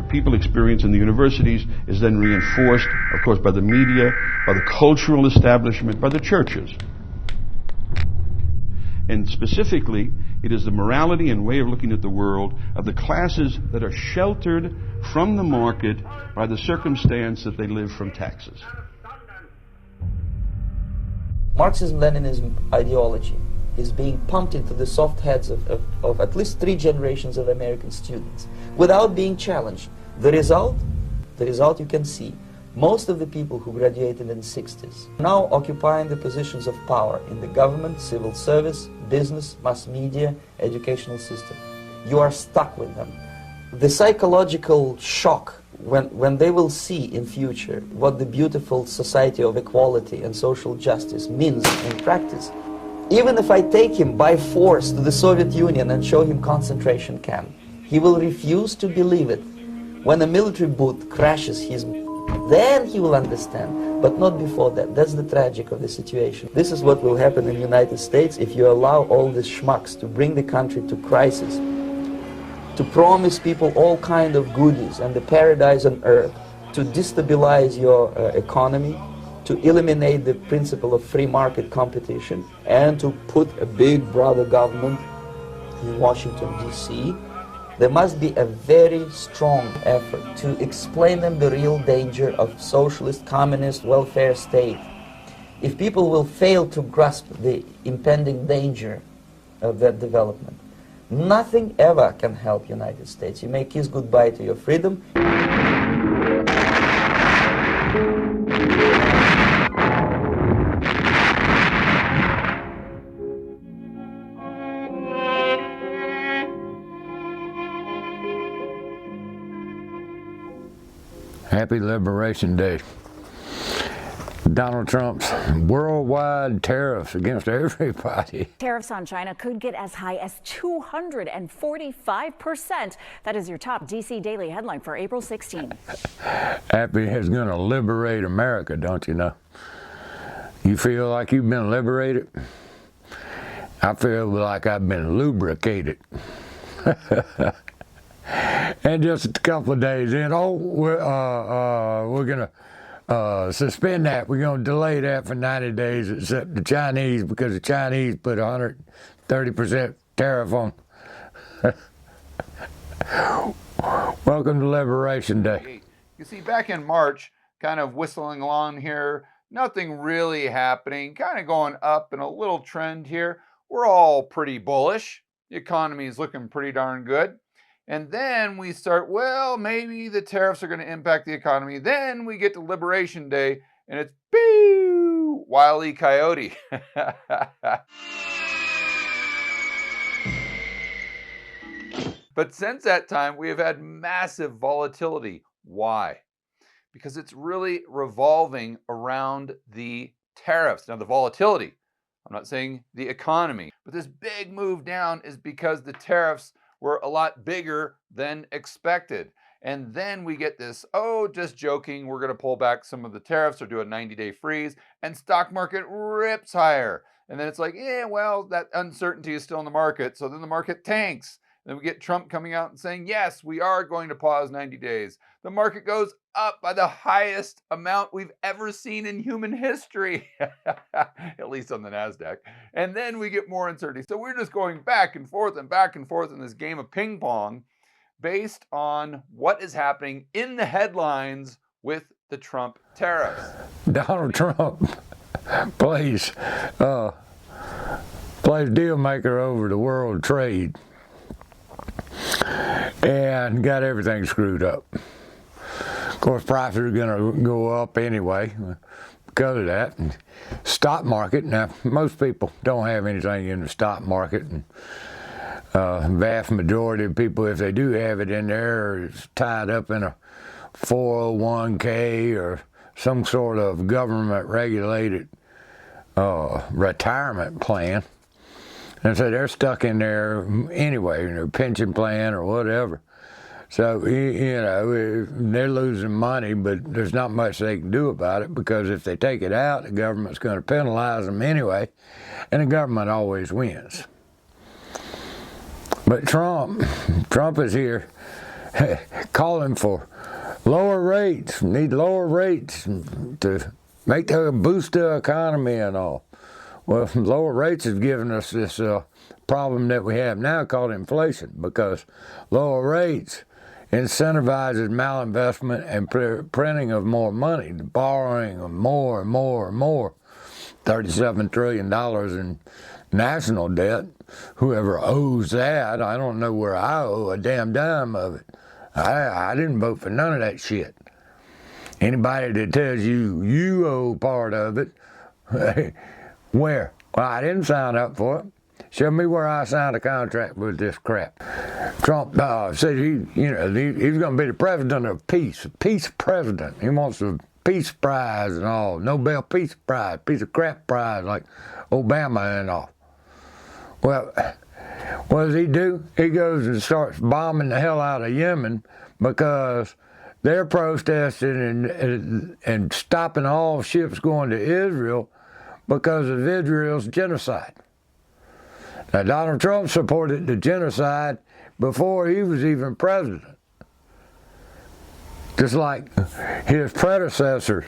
what people experience in the universities is then reinforced, of course, by the media, by the cultural establishment, by the churches. And specifically, it is the morality and way of looking at the world of the classes that are sheltered from the market by the circumstance that they live from taxes. Marxism-Leninism ideology is being pumped into the soft heads of at least 3 generations of American students without being challenged. The result you can see. Most of the people who graduated in the 60s now occupying the positions of power in the government, civil service, business, mass media, educational system. You are stuck with them. The psychological shock when they will see in future what the beautiful society of equality and social justice means in practice. Even if I take him by force to the Soviet Union and show him concentration camp, he will refuse to believe it. When a military boot crashes his, then he will understand, but not before that. That's the tragic of the situation. This is what will happen in the United States if you allow all these schmucks to bring the country to crisis, to promise people all kind of goodies and the paradise on earth, to destabilize your economy, to eliminate the principle of free market competition, and to put a big brother government in Washington, D.C. There must be a very strong effort to explain them the real danger of socialist, communist, welfare state. If people will fail to grasp the impending danger of that development, nothing ever can help United States. You may kiss goodbye to your freedom. Happy Liberation Day. Donald Trump's worldwide tariffs against everybody. Tariffs on China could get as high as 245%. That is your top DC Daily headline for April 16th. Happy is going to liberate America, don't you know? You feel like you've been liberated? I feel like I've been lubricated. And just a couple of days in, we're going to suspend that. We're going to delay that for 90 days, except the Chinese, because the Chinese put 130% tariff on. Welcome to Liberation Day. You see, back in March, kind of whistling along here, nothing really happening, kind of going up in a little trend here. We're all pretty bullish. The economy is looking pretty darn good. And then we start, well, maybe the tariffs are going to impact the economy. Then we get to Liberation Day, and it's boo, Wile E. Coyote. But since that time, we have had massive volatility. Why? Because it's really revolving around the tariffs. Now, the volatility, I'm not saying the economy, but this big move down is because the tariffs were a lot bigger than expected. And then we get this, oh, just joking, we're going to pull back some of the tariffs or do a 90-day freeze, and stock market rips higher. And then it's like, yeah, well, that uncertainty is still in the market, so then the market tanks. Then we get Trump coming out and saying, yes, we are going to pause 90 days. The market goes up by the highest amount we've ever seen in human history, at least on the NASDAQ. And then we get more uncertainty. So we're just going back and forth in this game of ping pong based on what is happening in the headlines with the Trump tariffs. Donald Trump plays deal maker over the world trade and got everything screwed up. Of course, prices are going to go up anyway because of that. And stock market, now most people don't have anything in the stock market, and vast majority of people, if they do have it in there, is tied up in a 401k or some sort of government regulated retirement plan. And so they're stuck in there anyway, in their pension plan or whatever. So, you know, they're losing money, but there's not much they can do about it, because if they take it out, the government's going to penalize them anyway, and the government always wins. But Trump is here calling for lower rates, need lower rates to make the boost the economy and all. Well, lower rates has given us this problem that we have now called inflation, because lower rates incentivizes malinvestment and printing of more money, borrowing of more and more and more. $37 trillion in national debt. Whoever owes that, I don't know where I owe a damn dime of it. I didn't vote for none of that shit. Anybody that tells you you owe part of it, where? Well, I didn't sign up for it. Show me where I signed a contract with this crap. Trump said he's going to be the president of peace, peace president. He wants a peace prize and all, Nobel Peace Prize, piece of crap prize like Obama and all. Well, what does he do? He goes and starts bombing the hell out of Yemen because they're protesting and stopping all ships going to Israel because of Israel's genocide. Now, Donald Trump supported the genocide before he was even president. Just like his predecessor,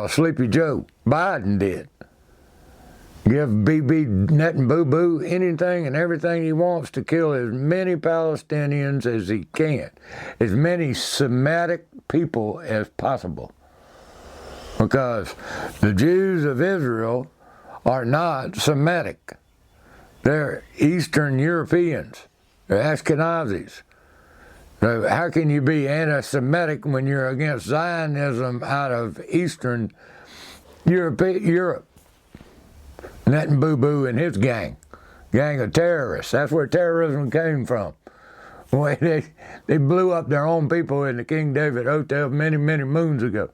Sleepy Joe Biden did. Give Bibi Netanyahu anything and everything he wants to kill as many Palestinians as he can, as many Semitic people as possible. Because the Jews of Israel are not Semitic. They're Eastern Europeans. They're Ashkenazis. So how can you be anti-Semitic when you're against Zionism out of Eastern Europe? Netanyahu and his gang of terrorists. That's where terrorism came from. Well, they blew up their own people in the King David Hotel many, many moons ago.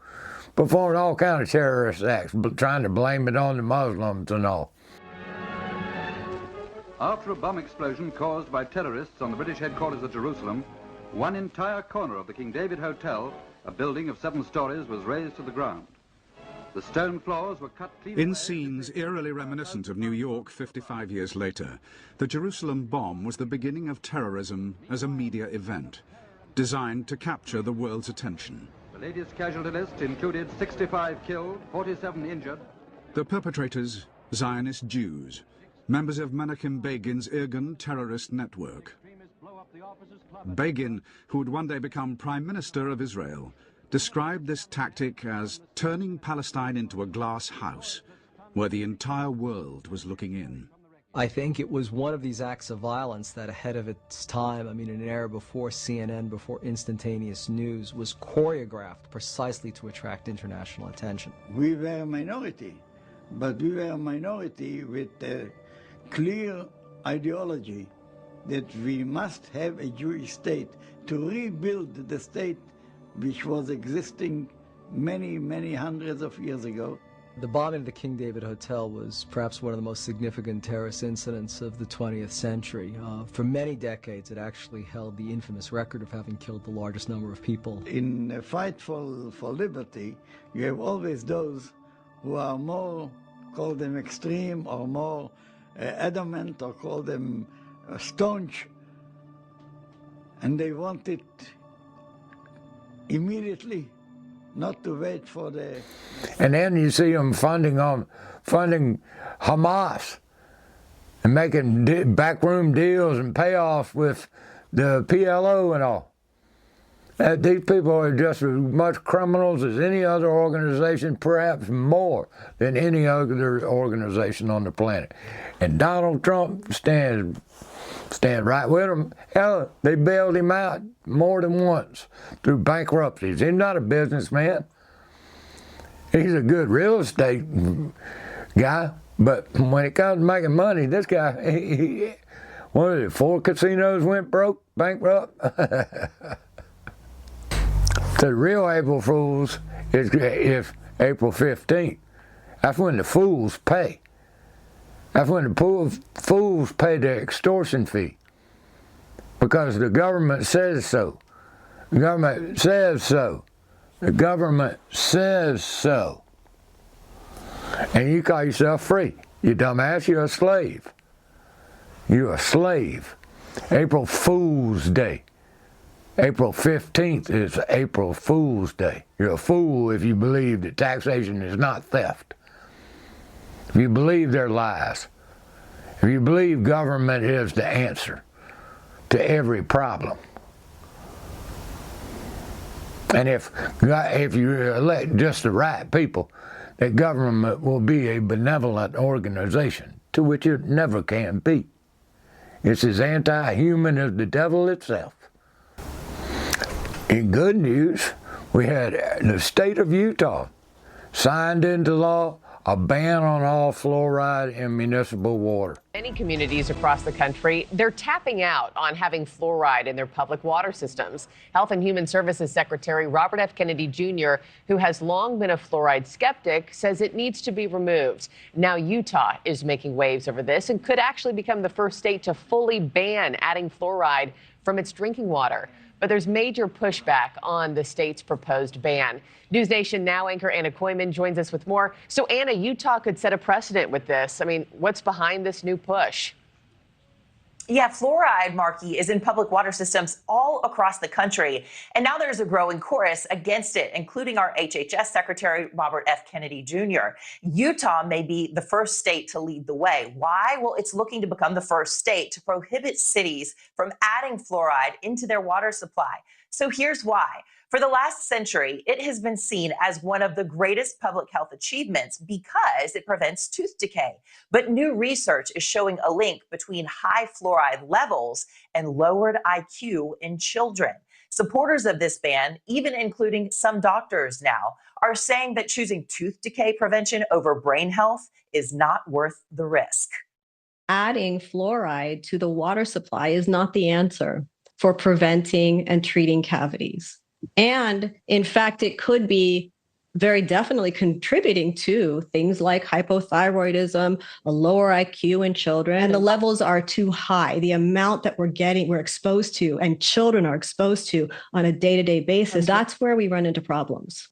Performed all kinds of terrorist acts, trying to blame it on the Muslims and all. After a bomb explosion caused by terrorists on the British headquarters at Jerusalem, one entire corner of the King David Hotel, a building of 7 stories, was razed to the ground. The stone floors were cut clean. In scenes eerily reminiscent of New York 55 years later, the Jerusalem bomb was the beginning of terrorism as a media event, designed to capture the world's attention. The latest casualty list included 65 killed, 47 injured. The perpetrators, Zionist Jews, members of Menachem Begin's Irgun terrorist network. Begin, who would one day become Prime Minister of Israel, described this tactic as turning Palestine into a glass house, where the entire world was looking in. I think it was one of these acts of violence that, ahead of its time, I mean, in an era before CNN, before instantaneous news, was choreographed precisely to attract international attention. We were a minority, but we were a minority with a clear ideology that we must have a Jewish state to rebuild the state which was existing many, many hundreds of years ago. The bombing of the King David Hotel was perhaps one of the most significant terrorist incidents of the 20th century. For many decades, it actually held the infamous record of having killed the largest number of people. In a fight for liberty, you have always those who are more, call them extreme, or more adamant, or call them staunch, and they want it immediately, not to wait for the... And then you see them funding Hamas and making backroom deals and payoffs with the PLO and all. These people are just as much criminals as any other organization, perhaps more than any other organization on the planet. And Donald Trump stands right with them. Hell, they bailed him out more than once through bankruptcies. He's not a businessman. He's a good real estate guy, but when it comes to making money, this guy, what is it, 4 casinos went bankrupt? The real April Fools is April 15th. That's when the fools pay. That's when the fools pay the extortion fee. Because the government says so. The government says so. The government says so. And you call yourself free. You dumbass, you're a slave. You're a slave. April Fool's Day. April 15th is April Fool's Day. You're a fool if you believe that taxation is not theft. If you believe they're lies. If you believe government is the answer to every problem. And if you elect just the right people, that government will be a benevolent organization, to which it never can be. It's as anti-human as the devil itself. In good news, we had the state of Utah signed into law a ban on all fluoride in municipal water. Many communities across the country, they're tapping out on having fluoride in their public water systems. Health and Human Services Secretary Robert F. Kennedy Jr., who has long been a fluoride skeptic, says it needs to be removed. Now Utah is making waves over this and could actually become the first state to fully ban adding fluoride from its drinking water. But there's major pushback on the state's proposed ban. News Nation Now anchor Anna Koyman joins us with more. So, Anna, Utah could set a precedent with this. I mean, what's behind this new push? Yeah, fluoride, Markey, is in public water systems all across the country. And now there's a growing chorus against it, including our HHS Secretary, Robert F. Kennedy Jr. Utah may be the first state to lead the way. Why? Well, it's looking to become the first state to prohibit cities from adding fluoride into their water supply. So here's why. For the last century, it has been seen as one of the greatest public health achievements because it prevents tooth decay. But new research is showing a link between high fluoride levels and lowered IQ in children. Supporters of this ban, even including some doctors now, are saying that choosing tooth decay prevention over brain health is not worth the risk. Adding fluoride to the water supply is not the answer for preventing and treating cavities. And in fact, it could be very definitely contributing to things like hypothyroidism, a lower IQ in children. And the levels are too high. The amount that we're exposed to and children are exposed to on a day-to-day basis, that's where we run into problems.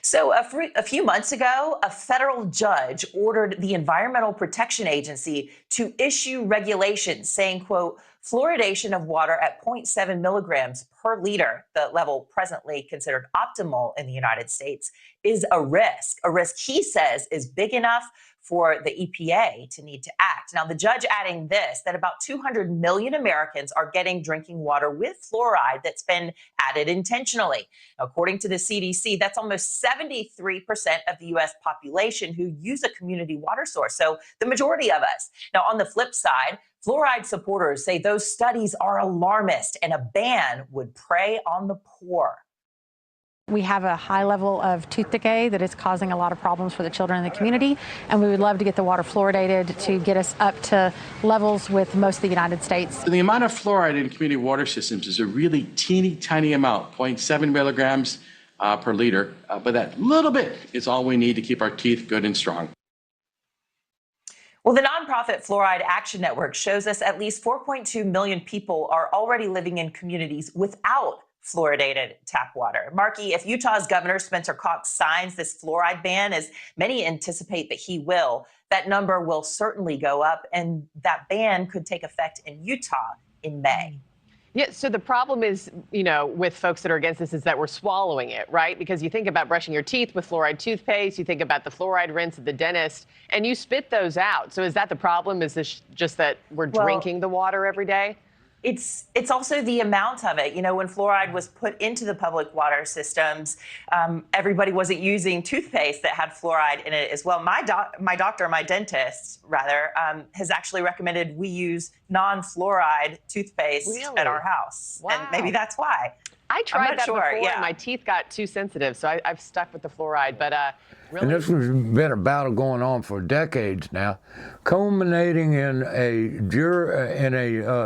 So a few months ago, a federal judge ordered the Environmental Protection Agency to issue regulations saying, quote, fluoridation of water at 0.7 milligrams per liter, the level presently considered optimal in the United States, is a risk he says is big enough for the EPA to need to act. Now, the judge adding this, that about 200 million Americans are getting drinking water with fluoride that's been added intentionally. According to the CDC, that's almost 73% of the U.S. population who use a community water source, so the majority of us. Now, on the flip side, fluoride supporters say those studies are alarmist and a ban would prey on the poor. We have a high level of tooth decay that is causing a lot of problems for the children in the community, and we would love to get the water fluoridated to get us up to levels with most of the United States. The amount of fluoride in community water systems is a really teeny tiny amount, 0.7 milligrams per liter, but that little bit is all we need to keep our teeth good and strong. Well, the nonprofit Fluoride Action Network shows us at least 4.2 million people are already living in communities without fluoridated tap water. Markey, if Utah's Governor Spencer Cox signs this fluoride ban, as many anticipate that he will, that number will certainly go up, and that ban could take effect in Utah in May. Yeah, so the problem is, with folks that are against this is that we're swallowing it, right? Because you think about brushing your teeth with fluoride toothpaste, you think about the fluoride rinse at the dentist, and you spit those out. So is that the problem? Is this just that we're drinking the water every day? It's also the amount of it. When fluoride was put into the public water systems, everybody wasn't using toothpaste that had fluoride in it as well. My dentist, has actually recommended we use non-fluoride toothpaste at our house. Wow. And maybe that's why. I tried that before, yeah. and my teeth got too sensitive, so I've stuck with the fluoride. But really, and this has been a battle going on for decades now, culminating in a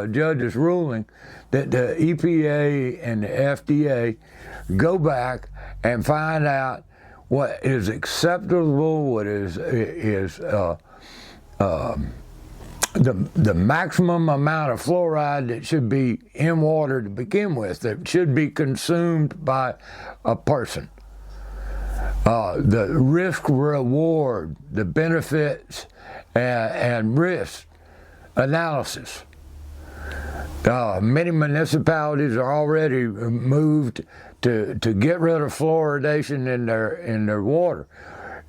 judge's ruling that the EPA and the FDA go back and find out what is acceptable, what is the maximum amount of fluoride that should be in water to begin with, that should be consumed by a person. The risk reward, the benefits and risk analysis Many municipalities are already moved to get rid of fluoridation in their water.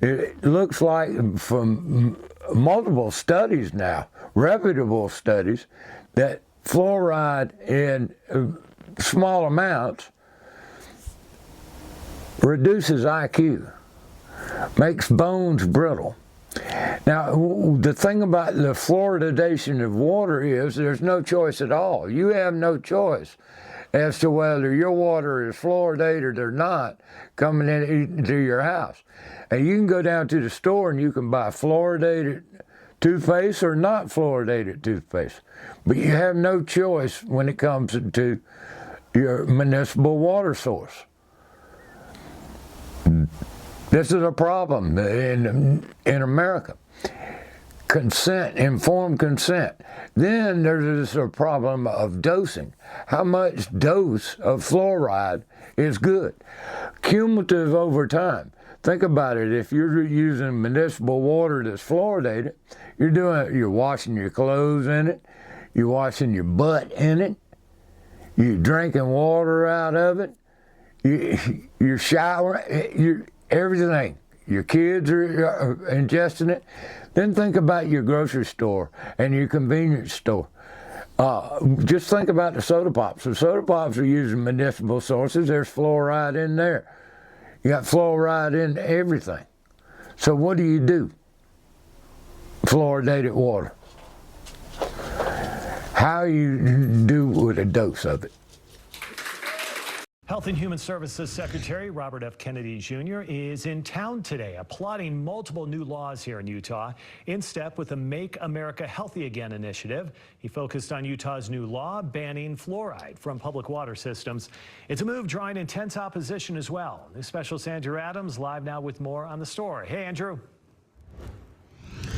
It looks like from multiple studies now, reputable studies, that fluoride in small amounts reduces IQ, makes bones brittle. Now, the thing about the fluoridation of water is there's no choice at all. You have no choice as to whether your water is fluoridated or not coming into your house. And you can go down to the store and you can buy fluoridated toothpaste or not fluoridated toothpaste. But you have no choice when it comes to your municipal water source. This is a problem in America. Consent, informed consent. Then there's a problem of dosing. How much dose of fluoride is good? Cumulative over time. Think about it. If you're using municipal water that's fluoridated, you're washing your clothes in it, you're washing your butt in it, you're drinking water out of it, you're showering, everything. Your kids are ingesting it. Then think about your grocery store and your convenience store. Just think about the soda pops. The soda pops are using municipal sources. There's fluoride in there. You got fluoride in everything. So what do? Fluoridated water. How you do with a dose of it? Health and Human Services Secretary Robert F. Kennedy Jr. is in town today, applauding multiple new laws here in Utah, in step with the Make America Healthy Again initiative. He focused on Utah's new law banning fluoride from public water systems. It's a move drawing intense opposition as well. News specialist Andrew Adams live now with more on the story. Hey, Andrew.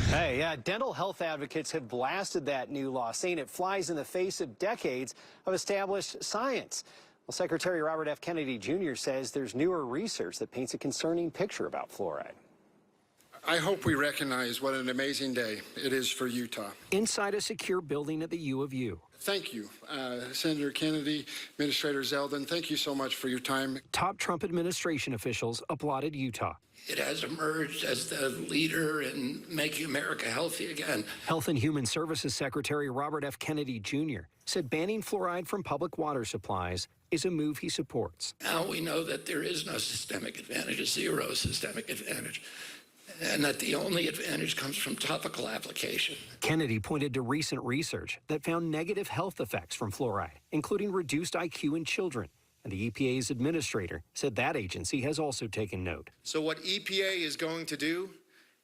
Hey, yeah, dental health advocates have blasted that new law, saying it flies in the face of decades of established science. Well, Secretary Robert F. Kennedy Jr. says there's newer research that paints a concerning picture about fluoride. I hope we recognize what an amazing day it is for Utah. Inside a secure building at the U of U. Thank you, Senator Kennedy, Administrator Zeldin. Thank you so much for your time. Top Trump administration officials applauded Utah. It has emerged as the leader in making America healthy again. Health and Human Services Secretary Robert F. Kennedy Jr. said banning fluoride from public water supplies is a move he supports. Now we know that there is no systemic advantage, a zero systemic advantage, and that the only advantage comes from topical application. Kennedy pointed to recent research that found negative health effects from fluoride, including reduced IQ in children. And the EPA's administrator said that agency has also taken note. So what EPA is going to do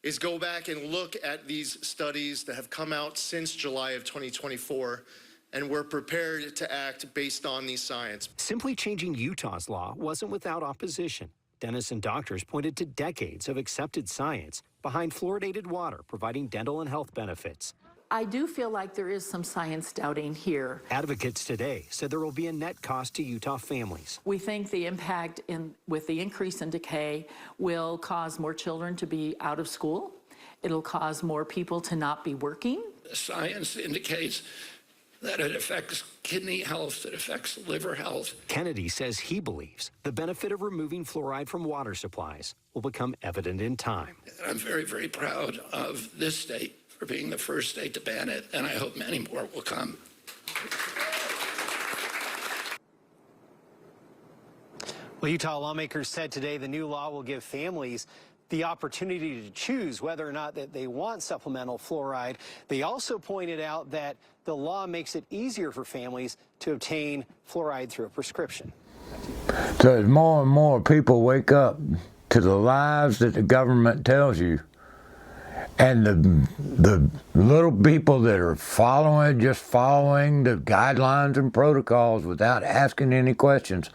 is go back and look at these studies that have come out since July of 2024, and we're prepared to act based on these science. Simply changing Utah's law wasn't without opposition. Dentists and doctors pointed to decades of accepted science behind fluoridated water providing dental and health benefits. I do feel like there is some science doubting here. Advocates today said there will be a net cost to Utah families. We think the impact with the increase in decay will cause more children to be out of school. It'll cause more people to not be working. The science indicates that it affects kidney health, it affects liver health. Kennedy says he believes the benefit of removing fluoride from water supplies will become evident in time. And I'm very, very proud of this state for being the first state to ban it, and I hope many more will come. Well, Utah lawmakers said today the new law will give families the opportunity to choose whether or not that they want supplemental fluoride. They also pointed out that the law makes it easier for families to obtain fluoride through a prescription. So as more and more people wake up to the lies that the government tells you, and the little people that are just following the guidelines and protocols without asking any questions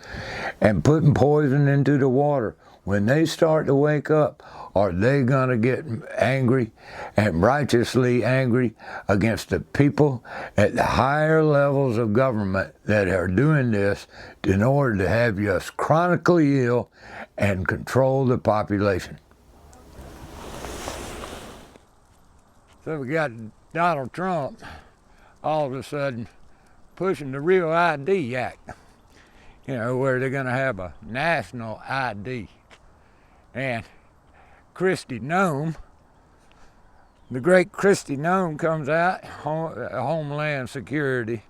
and putting poison into the water, when they start to wake up, are they going to get angry and righteously angry against the people at the higher levels of government that are doing this in order to have us chronically ill and control the population? So we got Donald Trump all of a sudden pushing the Real ID Act, you know, where they're going to have a national ID. And Kristi Noem, the great Kristi Noem comes out, Homeland Security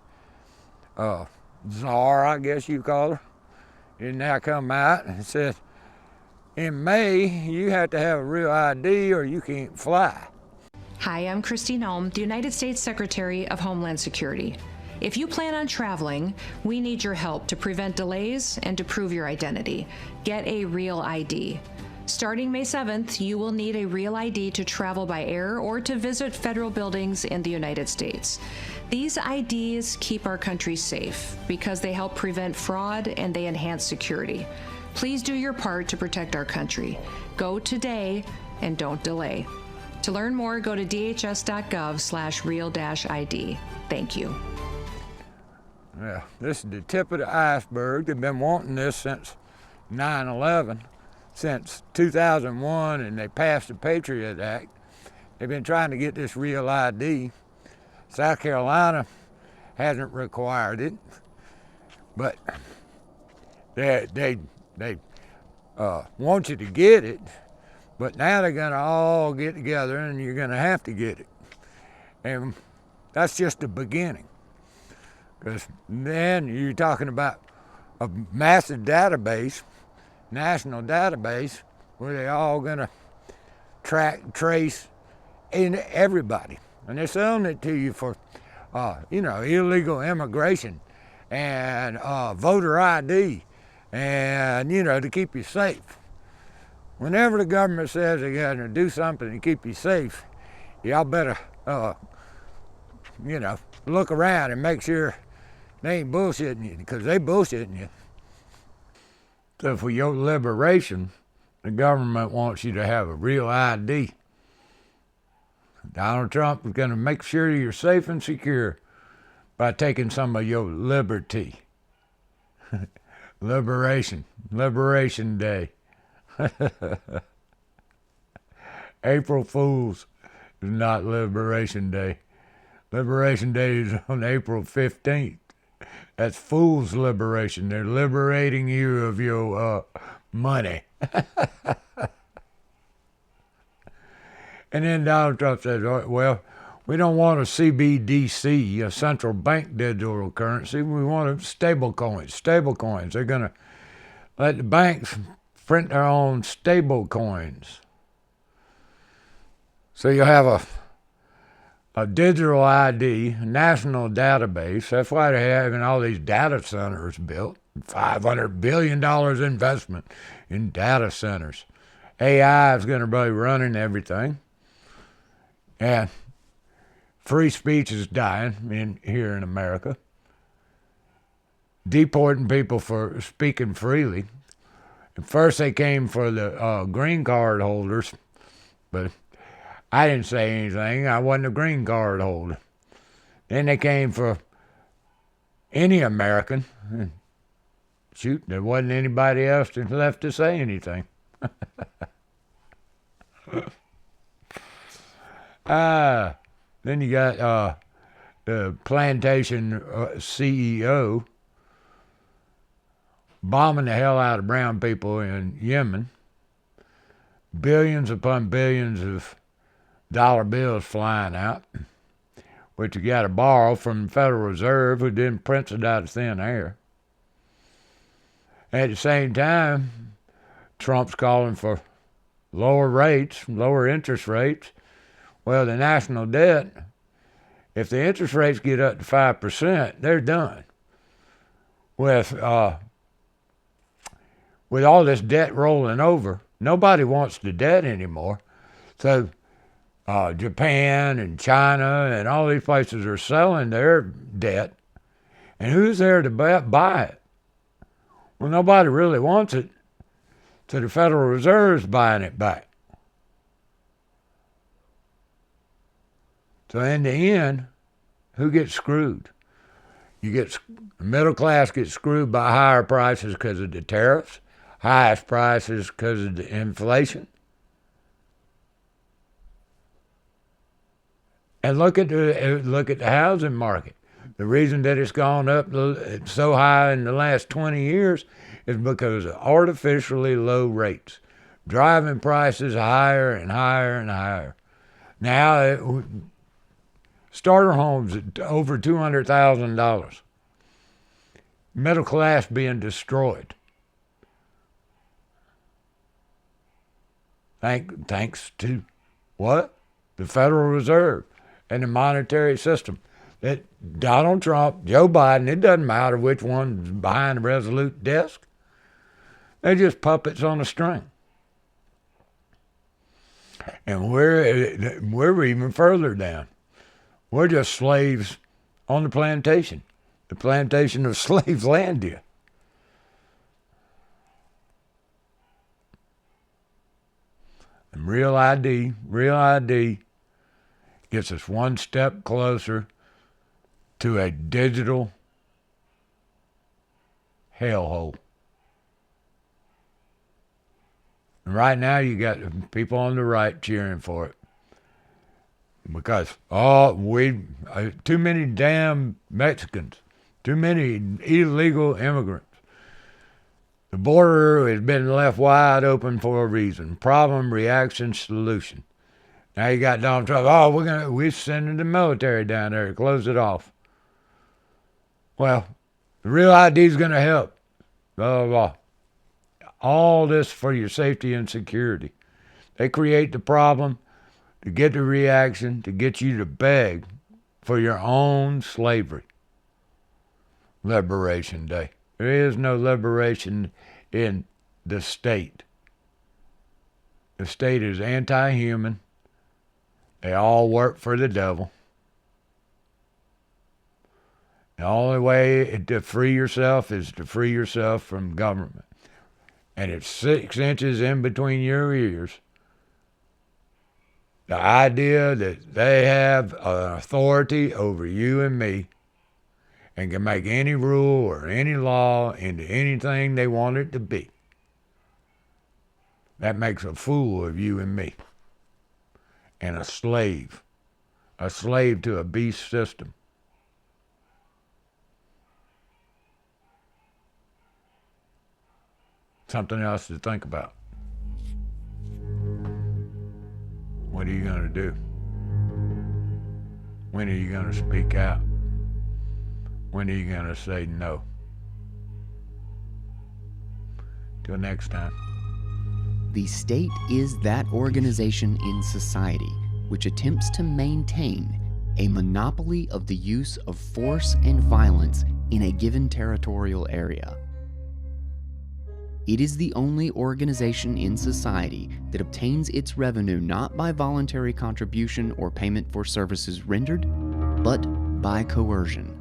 czar, I guess you call her, and now come out and says, in May, you have to have a real ID or you can't fly. Hi, I'm Kristi Noem, the United States Secretary of Homeland Security. If you plan on traveling, we need your help to prevent delays and to prove your identity. Get a real ID. Starting May 7th, you will need a real ID to travel by air or to visit federal buildings in the United States. These IDs keep our country safe because they help prevent fraud and they enhance security. Please do your part to protect our country. Go today and don't delay. To learn more, go to dhs.gov/real-ID. Thank you. Yeah, this is the tip of the iceberg. They've been wanting this since 9/11, since 2001, and they passed the Patriot Act. They've been trying to get this real ID. South Carolina hasn't required it, but they want you to get it, but now they're going to all get together and you're going to have to get it. And that's just the beginning. Because then you're talking about a massive database, national database, where they're all going to track, trace in everybody. And they're selling it to you for, illegal immigration and voter ID and, to keep you safe. Whenever the government says they're going to do something to keep you safe, y'all better, look around and make sure they ain't bullshitting you, because they bullshitting you. So for your liberation, the government wants you to have a real ID. Donald Trump is going to make sure you're safe and secure by taking some of your liberty. Liberation Day. April Fools is not Liberation Day. Liberation Day is on April 15th. That's Fool's Liberation. They're liberating you of your money. And then Donald Trump says, well, we don't want a CBDC, a central bank digital currency. We want stable coins. Stable coins. They're going to let the banks print their own stable coins. So you'll have a digital ID, a national database. That's why they're having all these data centers built. $500 billion investment in data centers. AI is going to be running everything. And free speech is dying here in America. Deporting people for speaking freely. At first they came for the green card holders, but I didn't say anything. I wasn't a green card holder. Then they came for any American. And shoot, there wasn't anybody else left to say anything. Then you got the Plantation CEO bombing the hell out of brown people in Yemen. Billions upon billions of dollar bills flying out, which you got to borrow from the Federal Reserve, who didn't print it out of thin air. At the same time, Trump's calling for lower rates, lower interest rates. Well, the national debt, if the interest rates get up to 5%, they're done. With all this debt rolling over, nobody wants the debt anymore. So Japan and China and all these places are selling their debt. And who's there to buy it? Well, nobody really wants it. So the Federal Reserve's buying it back. So in the end, who gets screwed? The middle class gets screwed by higher prices because of the tariffs, highest prices because of the inflation. And look at the housing market. The reason that it's gone up so high in the last 20 years is because of artificially low rates, driving prices higher and higher and higher. Now, starter homes at over $200,000. Middle class being destroyed. Thanks to what? The Federal Reserve and the monetary system. That Donald Trump, Joe Biden, it doesn't matter which one's behind the resolute desk. They're just puppets on a string. And we're even further down. We're just slaves on the plantation of Slavelandia. And real ID gets us one step closer to a digital hellhole. And right now you got people on the right cheering for it. Because, too many damn Mexicans, too many illegal immigrants. The border has been left wide open for a reason. Problem, reaction, solution. Now you got Donald Trump, we're sending the military down there to close it off. Well, the real ID is going to help. Blah, blah, blah. All this for your safety and security. They create the problem to get the reaction, to get you to beg for your own slavery. Liberation Day. There is no liberation in the state. The state is anti-human. They all work for the devil. The only way to free yourself is to free yourself from government. And it's 6 inches in between your ears. The idea that they have an authority over you and me and can make any rule or any law into anything they want it to be. That makes a fool of you and me. And a slave to a beast system. Something else to think about. What are you going to do? When are you going to speak out? When are you going to say no? Till next time. The state is that organization in society which attempts to maintain a monopoly of the use of force and violence in a given territorial area. It is the only organization in society that obtains its revenue not by voluntary contribution or payment for services rendered, but by coercion.